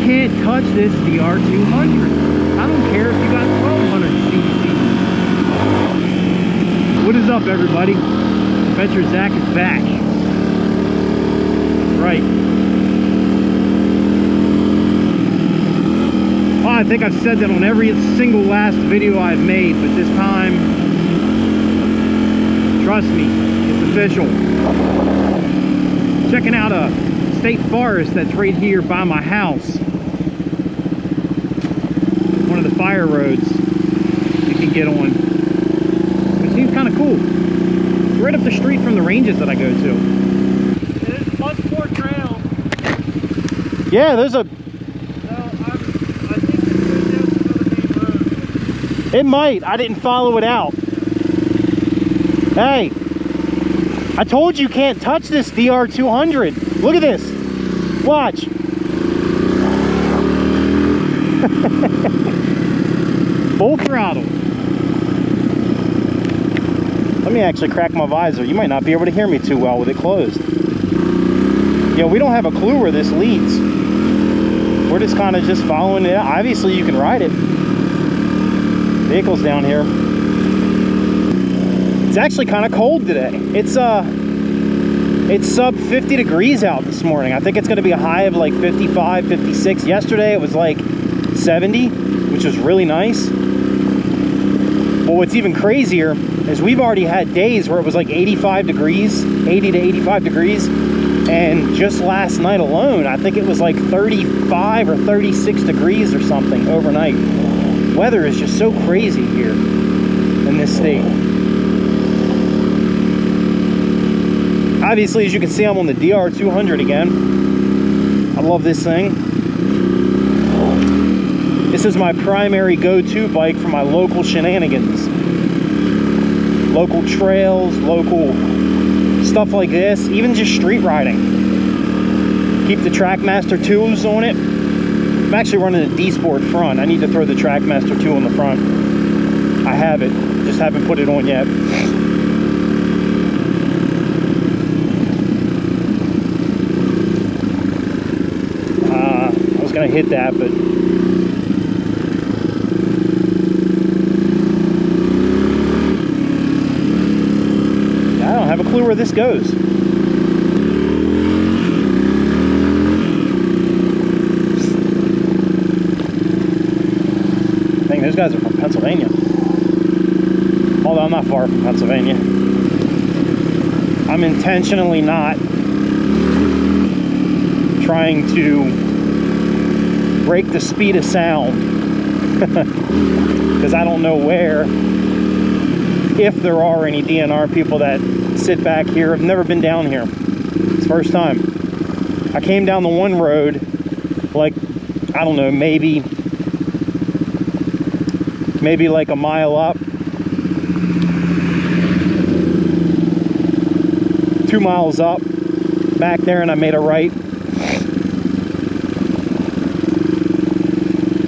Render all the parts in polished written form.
can't touch this DR200. I don't care if you got 1200 cc. What is up, everybody? Adventure Zach is back. Right. Well, I think I've said that on every single last video I've made, but this time, trust me, it's official. Checking out a state forest that's right here by my house. One of the fire roads you can get on. It seems kind of cool. It's right up the street from the ranges that I go to. There's a bunch more trails. Yeah, there's a... It might. I didn't follow it out. Hey, I told you can't touch this DR200. Look at this. Watch. Full throttle. Let me actually crack my visor. You might not be able to hear me too well with it closed. Yeah, we don't have a clue where this leads. We're just kind of just following it out. Obviously, you can ride it. Vehicles down here. It's actually kind of cold today. It's sub 50 degrees out this morning. I think it's going to be a high of like 55, 56. Yesterday it was like 70, which was really nice. But what's even crazier is we've already had days where it was like 85 degrees, 80 to 85 degrees. And just last night alone, I think it was like 35 or 36 degrees or something overnight. Weather is just so crazy here in this state. Obviously, as you can see, I'm on the DR200 again. I love this thing. This is my primary go-to bike for my local shenanigans. Local trails, local stuff like this, even just street riding. Keep the Trackmaster 2s on it. I'm actually running a D-Sport front. I need to throw the Trackmaster 2 on the front. I have it, just haven't put it on yet. I was gonna hit that, but I don't have a clue where this goes. Those guys are from Pennsylvania. Although I'm not far from Pennsylvania. I'm intentionally not trying to break the speed of sound because I don't know where, if there are any DNR people that sit back here. I've never been down here. It's the first time. I came down the one road like, I don't know, maybe like a mile up, 2 miles up, back there, and I made a right.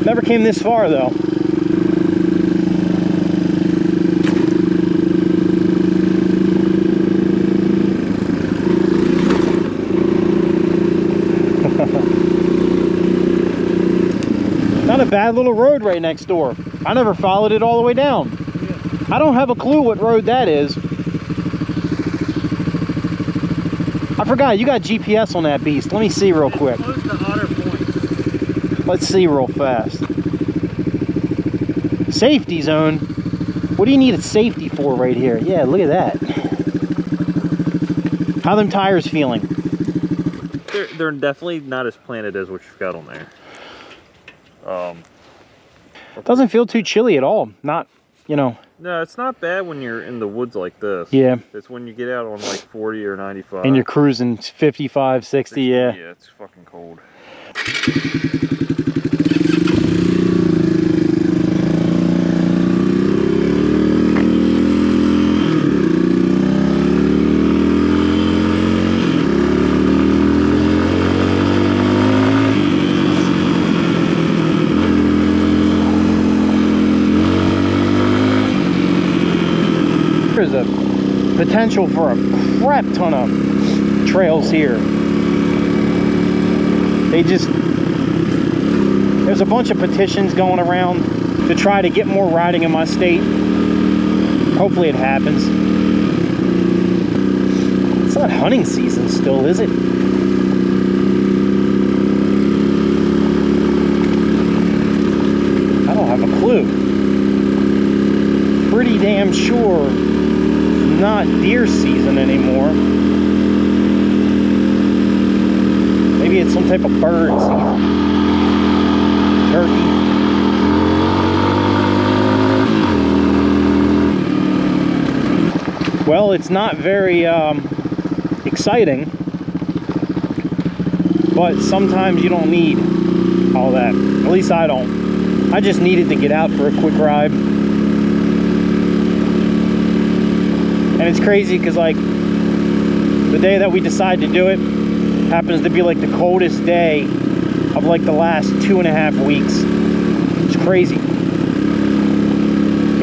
Never came this far though. Not a bad little road right next door. I never followed it all the way down. Yeah. I don't have a clue what road that is. I forgot, you got GPS on that beast. Let me see real quick. Close to Otter Point. Let's see real fast. Safety zone? What do you need a safety for right here? Yeah, look at that. How them tires feeling? They're definitely not as planted as what you've got on there. It doesn't feel too chilly at all. Not, you know. No, it's not bad when you're in the woods like this. Yeah. It's when you get out on like 40 or 95. And you're cruising 55, 60, yeah. Yeah, it's fucking cold. There's a potential for a crap ton of trails here. They just There's a bunch of petitions going around to try to get more riding in my state. Hopefully it happens. It's not hunting season still, is it? I don't have a clue. Pretty damn sure it's not deer season anymore. Maybe it's some type of bird season. Turkey. Well, it's not very exciting, but sometimes you don't need all that. At least I don't. I just needed to get out for a quick ride. And it's crazy because, like, the day that we decide to do it happens to be like the coldest day of like the last 2.5 weeks. It's crazy.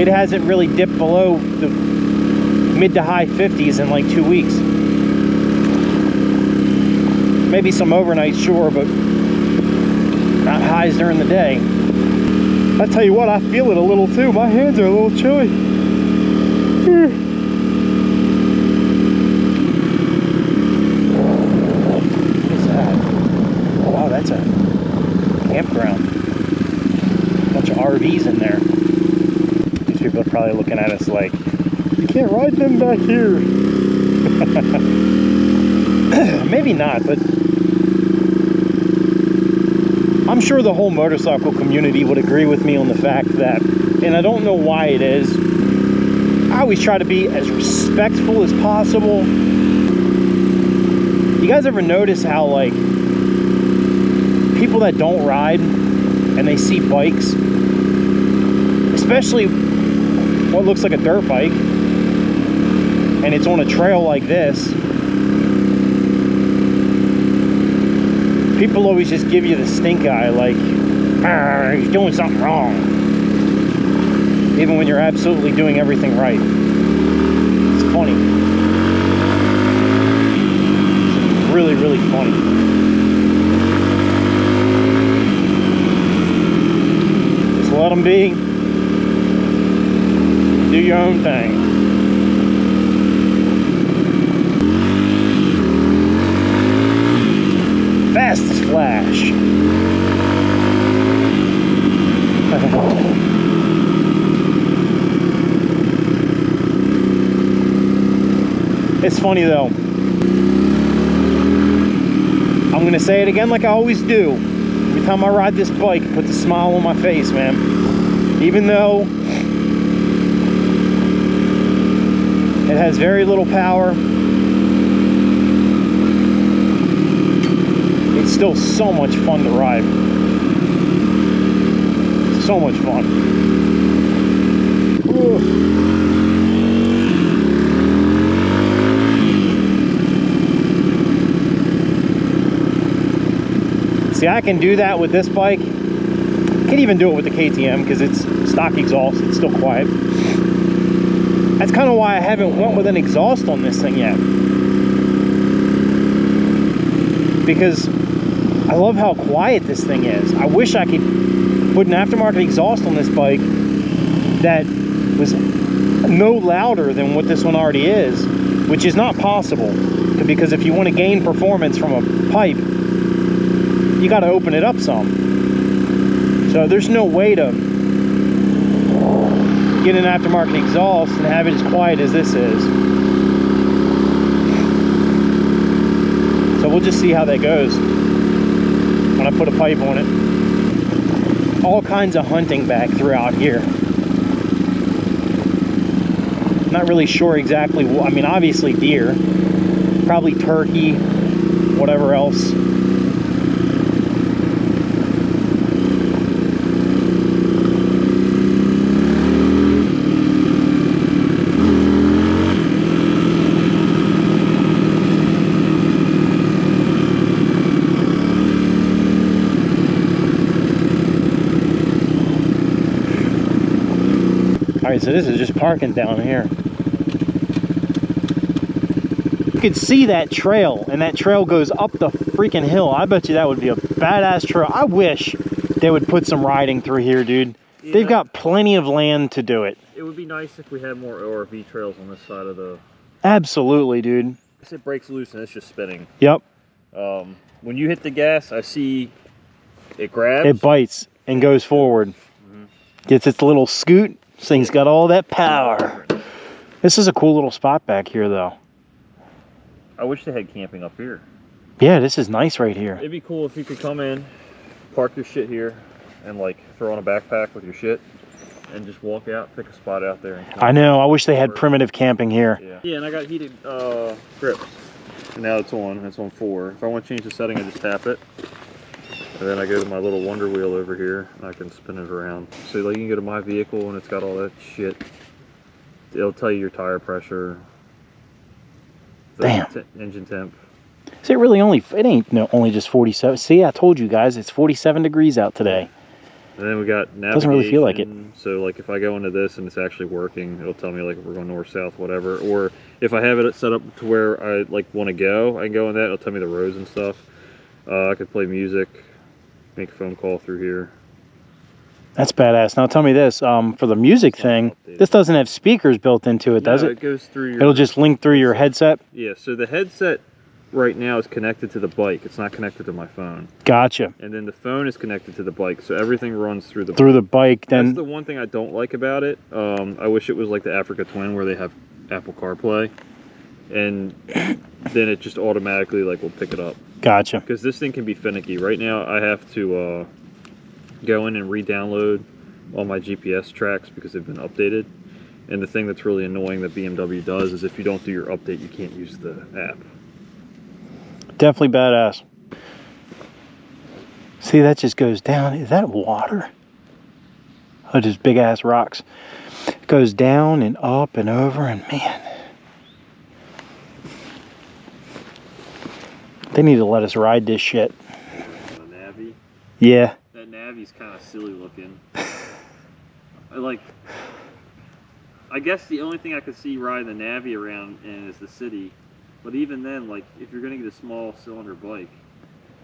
It hasn't really dipped below the mid to high 50s in like 2 weeks. Maybe some overnight, sure, but not highs during the day. I tell you what, I feel it a little too. My hands are a little chilly. What is that? Wow, that's a campground. Bunch of RVs in there. These people are probably looking at us like, you can't ride them back here. Maybe not, but I'm sure the whole motorcycle community would agree with me on the fact that, and I don't know why it is, I always try to be as respectful as possible. You guys ever notice how, like, people that don't ride and they see bikes, especially what looks like a dirt bike, and it's on a trail like this, people always just give you the stink eye, like, you're doing something wrong, even when you're absolutely doing everything right. It's funny. It's really, really funny. Just let them be. Do your own thing. Fast as Flash. It's funny though. I'm gonna say it again like I always do. Every time I ride this bike, it puts a smile on my face, man. Even though it has very little power, it's still so much fun to ride. So much fun. Ooh. See, I can do that with this bike. Can't even do it with the KTM because it's stock exhaust. It's still quiet. That's kind of why I haven't went with an exhaust on this thing yet. Because I love how quiet this thing is. I wish I could put an aftermarket exhaust on this bike that was no louder than what this one already is, which is not possible, because if you want to gain performance from a pipe, you got to open it up some. So there's no way to get an aftermarket exhaust and have it as quiet as this is. So we'll just see how that goes when I put a pipe on it. All kinds of hunting back throughout here. Not really sure exactly what, I mean, obviously deer, probably turkey, whatever else. Alright, so this is just parking down here. You could see that trail, and that trail goes up the freaking hill. I bet you that would be a badass trail. I wish they would put some riding through here, dude. Yeah. They've got plenty of land to do it. It would be nice if we had more ORV trails on this side of the... Absolutely, dude. It breaks loose and it's just spinning. Yep. When you hit the gas, I see it grabs. It bites and goes forward. Gets its little scoot. This thing's got all that power. This is a cool little spot back here, though. I wish they had camping up here. Yeah, this is nice right here. It'd be cool if you could come in, park your shit here, and like throw on a backpack with your shit, and just walk out, pick a spot out there. And I know. I wish they had primitive camping here. Yeah, and I got heated grips. And now it's on. It's on 4. If I want to change the setting, I just tap it. And then I go to my little wonder wheel over here, and I can spin it around. So like you can go to my vehicle, and it's got all that shit. It'll tell you your tire pressure. Damn. Engine temp. Is it really only, it ain't no, only just 47. See, I told you guys, it's 47 degrees out today. And then we got navigation. Doesn't really feel like it. So like if I go into this and it's actually working, it'll tell me like if we're going north, south, whatever. Or if I have it set up to where I like want to go, I can go in that. It'll tell me the roads and stuff. I could play music, make a phone call through here. That's badass. Now tell me this, for the music thing, this doesn't have speakers built into it, does it? It goes through your... It'll just link through your headset? Yeah, so the headset right now is connected to the bike. It's not connected to my phone. Gotcha. And then the phone is connected to the bike, so everything runs through the bike. Through the bike, then... That's the one thing I don't like about it. I wish it was like the Africa Twin where they have Apple CarPlay. And then it just automatically like will pick it up. Gotcha. Because this thing can be finicky. Right now I have to go in and re-download all my GPS tracks because they've been updated. And the thing that's really annoying that BMW does is if you don't do your update, you can't use the app. Definitely badass. See, that just goes down. Is that water? Oh, just big ass rocks. It goes down and up and over, and man, they need to let us ride this shit. The Navi. Yeah. That Navi's kind of silly looking. I guess the only thing I could see riding the Navi around in is the city. But even then, like, if you're going to get a small cylinder bike,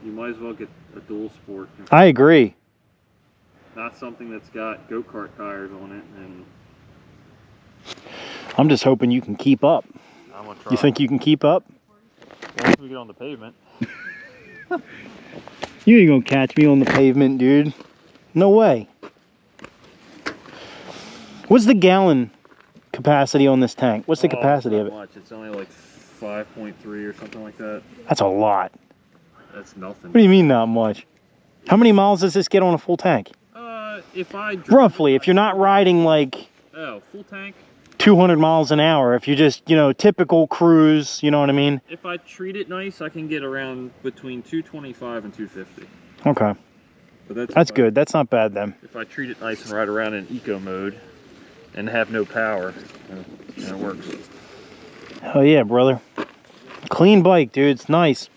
you might as well get a dual sport. I agree. Not something that's got go-kart tires on it. And I'm just hoping you can keep up. I'm gonna try. You think you can keep up? Once we get on the pavement. You ain't gonna catch me on the pavement, dude. No way. What's the gallon capacity on this tank? What's the capacity of it? Much. It's only like 5.3 or something like that. That's a lot. That's nothing. What do you mean not much? How many miles does this get on a full tank? If I roughly, if you're not riding like full tank, 200 miles an hour, if you just, you know, typical cruise, you know what I mean? If I treat it nice, I can get around between 225 and 250. Okay. But that's good. That's not bad then. If I treat it nice and ride around in eco mode and have no power, and it works. Oh yeah, brother. Clean bike, dude. It's nice.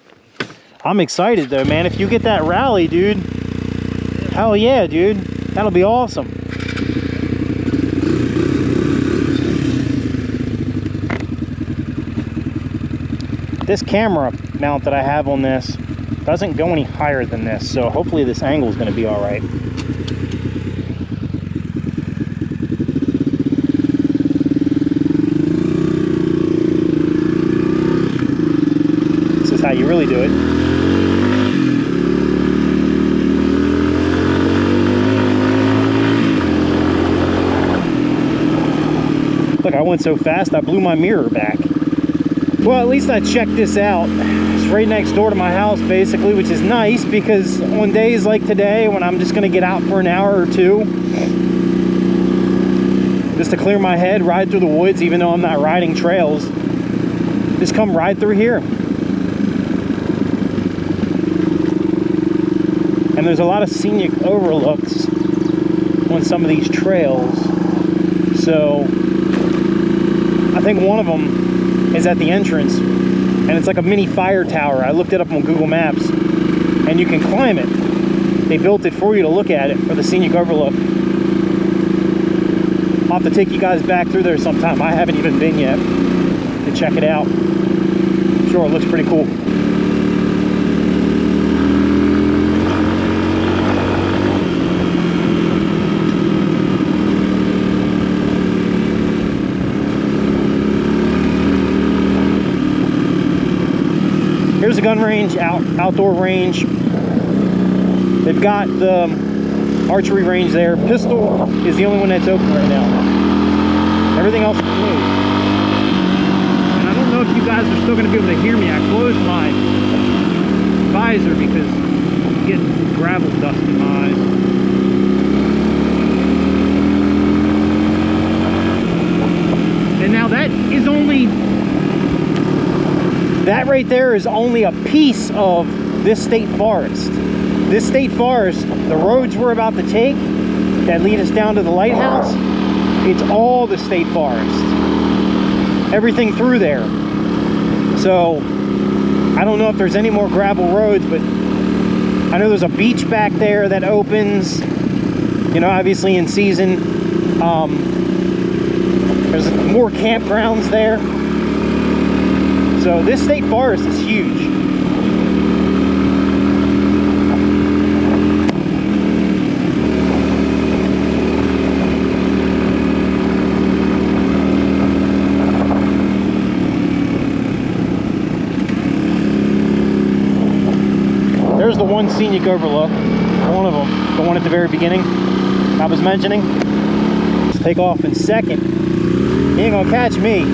I'm excited though, man. If you get that rally, dude, hell yeah, dude. That'll be awesome. This camera mount that I have on this doesn't go any higher than this, so hopefully this angle is going to be all right. This is how you really do it. Look, I went so fast I blew my mirror back. Well, at least I checked this out. It's right next door to my house, basically, which is nice because on days like today when I'm just gonna get out for an hour or two, just to clear my head, ride through the woods, even though I'm not riding trails, just come ride through here. And there's a lot of scenic overlooks on some of these trails. So I think one of them is at the entrance, and it's like a mini fire tower. I looked it up on Google Maps, and you can climb it. They built it for you to look at it for the scenic overlook. I'll have to take you guys back through there sometime. I haven't even been yet to check it out. I'm sure it looks pretty cool. There's a gun range, outdoor range. They've got the archery range there. Pistol is the only one that's open right now. Everything else is closed. And I don't know if you guys are still going to be able to hear me. I closed my visor because I'm getting gravel dust in my eyes. And now that right there is only a piece of this state forest. This state forest, the roads we're about to take that lead us down to the lighthouse, it's all the state forest. Everything through there. So I don't know if there's any more gravel roads, but I know there's a beach back there that opens, you know, obviously in season. There's more campgrounds there. So this state forest is huge. There's the one scenic overlook, one of them, the one at the very beginning I was mentioning. Let's take off in second. You ain't gonna catch me.